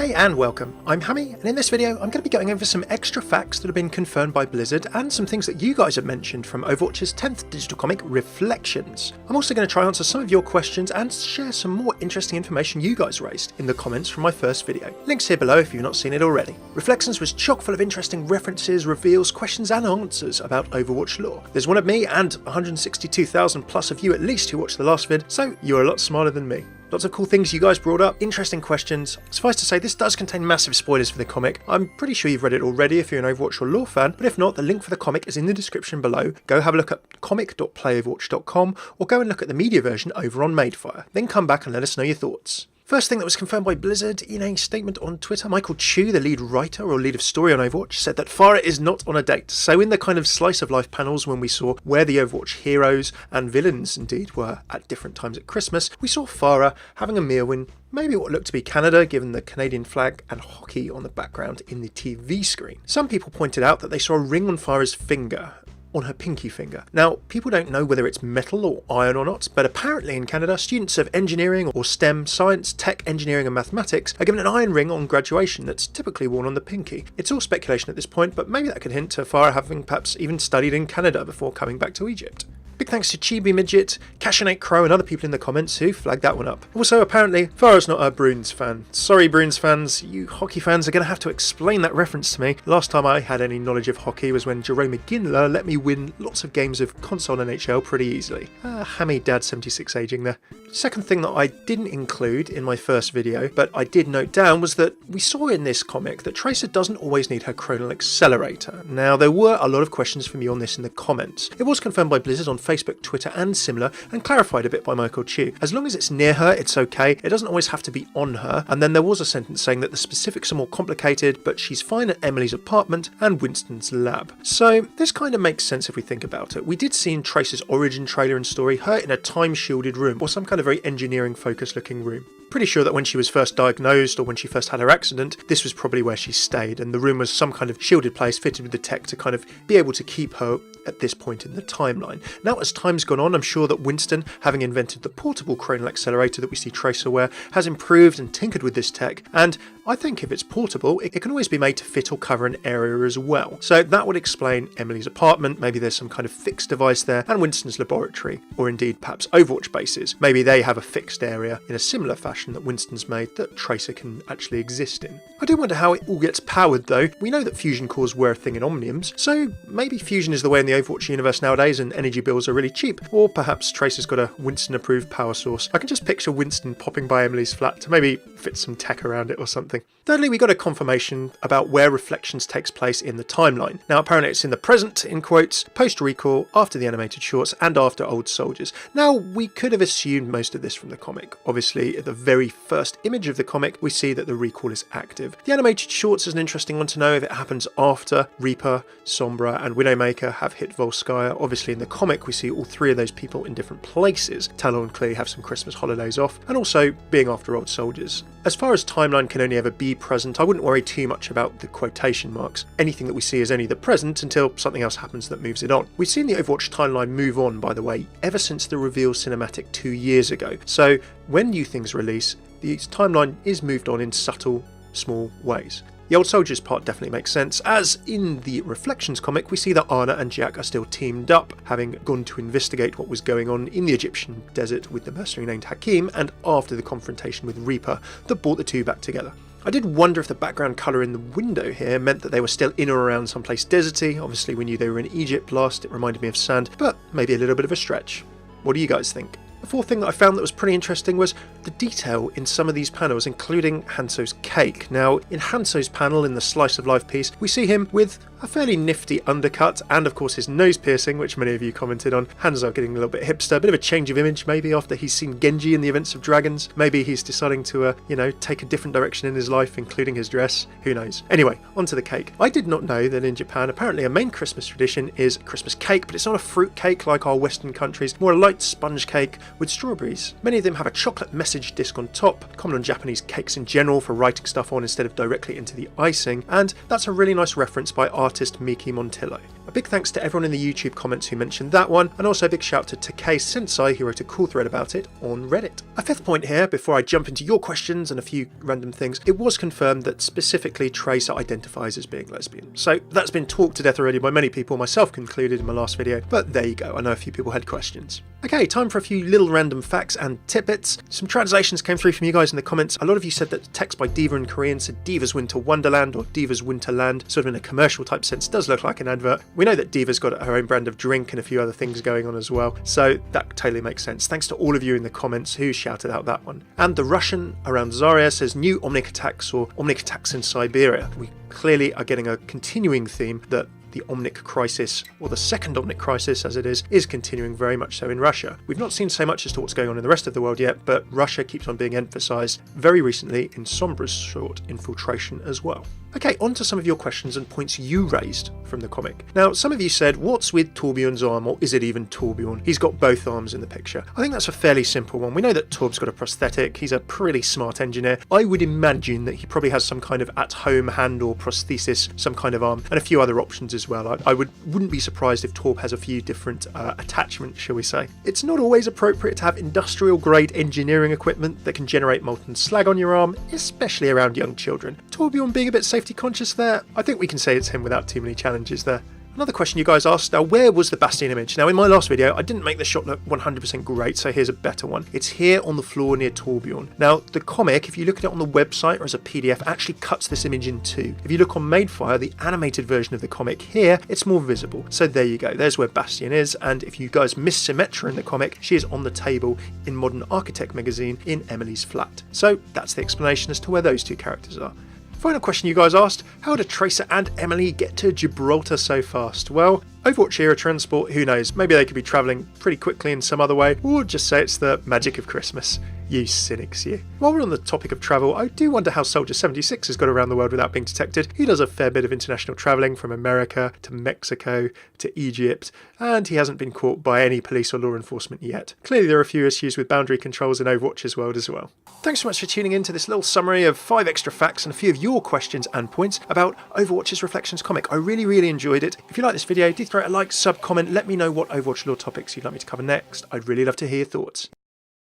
Hey and welcome, I'm Hammy, and in this video I'm going to be going over some extra facts that have been confirmed by Blizzard and some things that you guys have mentioned from Overwatch's 10th digital comic, Reflections. I'm also going to try and answer some of your questions and share some more interesting information you guys raised in the comments from my first video. Links here below if you've not seen it already. Reflections was chock full of interesting references, reveals, questions and answers about Overwatch lore. There's one of me and 162,000 plus of you at least who watched the last vid, so you're a lot smarter than me. Lots of cool things you guys brought up, interesting questions. Suffice to say, this does contain massive spoilers for the comic. I'm pretty sure you've read it already if you're an Overwatch or lore fan, but if not, the link for the comic is in the description below. Go have a look at comic.playoverwatch.com or go and look at the media version over on Madefire. Then come back and let us know your thoughts. First thing that was confirmed by Blizzard in a statement on Twitter, Michael Chu, the lead writer or lead of story on Overwatch, said that Pharah is not on a date. So in the kind of slice of life panels when we saw where the Overwatch heroes and villains indeed were at different times at Christmas, we saw Pharah having a meal in maybe what looked to be Canada, given the Canadian flag and hockey on the background in the TV screen. Some people pointed out that they saw a ring on Pharah's finger, on her pinky finger. Now, people don't know whether it's metal or iron or not, but apparently in Canada, students of engineering or STEM, science, tech, engineering and mathematics are given an iron ring on graduation that's typically worn on the pinky. It's all speculation at this point, but maybe that could hint to Pharah having perhaps even studied in Canada before coming back to Egypt. Big thanks to Chibi Midget, Cashinate Crow and other people in the comments who flagged that one up. Also, apparently, Pharah's not a Bruins fan. Sorry Bruins fans, you hockey fans are going to have to explain that reference to me. Last time I had any knowledge of hockey was when Jerome McGinley let me win lots of games of console NHL pretty easily. Hammy Dad 76 aging there. Second thing that I didn't include in my first video, but I did note down, was that we saw in this comic that Tracer doesn't always need her chronal accelerator. Now, there were a lot of questions from you on this in the comments. It was confirmed by Blizzard on Facebook, Twitter and similar, and clarified a bit by Michael Chu. As long as it's near her, it's okay. It doesn't always have to be on her. And then there was a sentence saying that the specifics are more complicated, but she's fine at Emily's apartment and Winston's lab. So this kind of makes sense if we think about it. We did see in Tracer's origin trailer and story her in a time-shielded room, or some kind of very engineering-focused looking room. Pretty sure that when she was first diagnosed or when she first had her accident, this was probably where she stayed, and the room was some kind of shielded place fitted with the tech to kind of be able to keep her at this point in the timeline. Now, as time's gone on, I'm sure that Winston, having invented the portable chronal accelerator that we see Tracer wear, has improved and tinkered with this tech, and I think if it's portable, it can always be made to fit or cover an area as well. So that would explain Emily's apartment, maybe there's some kind of fixed device there, and Winston's laboratory, or indeed perhaps Overwatch bases. Maybe they have a fixed area in a similar fashion that Winston's made that Tracer can actually exist in. I do wonder how it all gets powered though. We know that fusion cores were a thing in Omniums, so maybe fusion is the way in the Overwatch universe nowadays and energy bills are really cheap, or perhaps Tracer's got a Winston approved power source. I can just picture Winston popping by Emily's flat to maybe fit some tech around it or something. Thirdly, we got a confirmation about where Reflections takes place in the timeline. Now apparently it's in the present, in quotes, post-recall, after the animated shorts and after Old Soldiers. Now we could have assumed most of this from the comic. Obviously at the very first image of the comic we see that the recall is active. The animated shorts is an interesting one to know if it happens after Reaper, Sombra and Widowmaker have hit Volskaya. Obviously in the comic we see all three of those people in different places. Talon clearly have some Christmas holidays off, and also being after Old Soldiers. As far as timeline can only ever be present, I wouldn't worry too much about the quotation marks. Anything that we see is only the present until something else happens that moves it on. We've seen the Overwatch timeline move on, by the way, ever since the reveal cinematic 2 years ago. So when new things release, the timeline is moved on in subtle, small ways. The Old Soldiers part definitely makes sense, as in the Reflections comic we see that Ana and Jack are still teamed up, having gone to investigate what was going on in the Egyptian desert with the mercenary named Hakim, and after the confrontation with Reaper that brought the two back together. I did wonder if the background colour in the window here meant that they were still in or around someplace deserty. Obviously we knew they were in Egypt last, it reminded me of sand, but maybe a little bit of a stretch. What do you guys think? The fourth thing that I found that was pretty interesting was the detail in some of these panels, including Hanzo's cake. Now, in Hanzo's panel in the Slice of Life piece, we see him with a fairly nifty undercut and of course his nose piercing, which many of you commented on. Hanzo getting a little bit hipster, a bit of a change of image maybe after he's seen Genji in the Events of Dragons. Maybe he's deciding to, take a different direction in his life, including his dress. Who knows? Anyway, onto the cake. I did not know that in Japan, apparently a main Christmas tradition is Christmas cake, but it's not a fruit cake like our Western countries, more a light sponge cake with strawberries. Many of them have a chocolate message disc on top, common on Japanese cakes in general for writing stuff on instead of directly into the icing, and that's a really nice reference by artist Miki Montillo. big thanks to everyone in the YouTube comments who mentioned that one, and also a big shout to Takei Sensei who wrote a cool thread about it on Reddit. A fifth point here, before I jump into your questions and a few random things, it was confirmed that specifically Tracer identifies as being lesbian. So that's been talked to death already by many people, myself included in my last video, but there you go, I know a few people had questions. Okay, time for a few little random facts and tidbits. Some translations came through from you guys in the comments. A lot of you said that the text by Diva in Korean said Diva's Winter Wonderland or Diva's Winterland, sort of in a commercial type sense. Does look like an advert. We know that Diva's got her own brand of drink and a few other things going on as well, so that totally makes sense. Thanks to all of you in the comments who shouted out that one. And the Russian around Zarya says new Omnic attacks or Omnic attacks in Siberia. We clearly are getting a continuing theme that the Omnic crisis, or the second Omnic crisis as it is continuing very much so in Russia. We've not seen so much as to what's going on in the rest of the world yet, but Russia keeps on being emphasised very recently in Sombra's short infiltration as well. Okay, on to some of your questions and points you raised from the comic. Now, some of you said, what's with Torbjorn's arm, or is it even Torbjorn? He's got both arms in the picture. I think that's a fairly simple one. We know that Torb's got a prosthetic, he's a pretty smart engineer. I would imagine that he probably has some kind of at-home hand or prosthesis, some kind of arm, and a few other options as well. I wouldn't be surprised if Torb has a few different attachments, shall we say. It's not always appropriate to have industrial-grade engineering equipment that can generate molten slag on your arm, especially around young children. Torbjorn being a bit safety conscious there, I think we can say it's him without too many challenges there. Another question you guys asked, now where was the Bastion image? Now in my last video I didn't make the shot look 100% great, so here's a better one. It's here on the floor near Torbjorn. Now the comic, if you look at it on the website or as a PDF, actually cuts this image in two. If you look on Madefire, the animated version of the comic here, it's more visible. So there you go, there's where Bastion is, and if you guys miss Symmetra in the comic, she is on the table in Modern Architect magazine in Emily's flat. So that's the explanation as to where those two characters are. Final question you guys asked, how did Tracer and Emily get to Gibraltar so fast? Well, Overwatch era transport, who knows, maybe they could be travelling pretty quickly in some other way, or just say it's the magic of Christmas. You cynics, you. While we're on the topic of travel, I do wonder how Soldier 76 has got around the world without being detected. He does a fair bit of international travelling from America to Mexico to Egypt, and he hasn't been caught by any police or law enforcement yet. Clearly there are a few issues with boundary controls in Overwatch's world as well. Thanks so much for tuning in to this little summary of 5 extra facts and a few of your questions and points about Overwatch's Reflections comic. I really enjoyed it. If you like this video, do throw it a like, sub, comment, let me know what Overwatch lore topics you'd like me to cover next. I'd really love to hear your thoughts.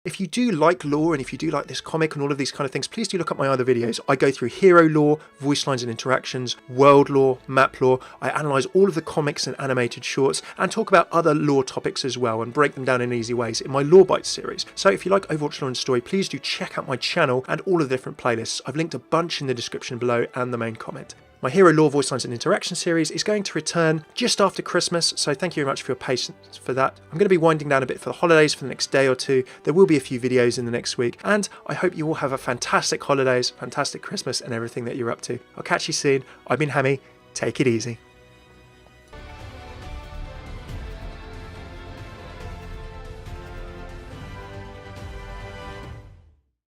If you do like lore and if you do like this comic and all of these kind of things, please do look up my other videos. I go through hero lore, voice lines and interactions, world lore, map lore. I analyse all of the comics and animated shorts and talk about other lore topics as well and break them down in easy ways in my Lore Bites series. So if you like Overwatch lore and story, please do check out my channel and all of the different playlists. I've linked a bunch in the description below and the main comment. My Hero Lore Voice Lines and Interaction series is going to return just after Christmas, so thank you very much for your patience for that. I'm going to be winding down a bit for the holidays for the next day or two. There will be a few videos in the next week, and I hope you all have a fantastic holidays, fantastic Christmas and everything that you're up to. I'll catch you soon. I've been Hammy. Take it easy.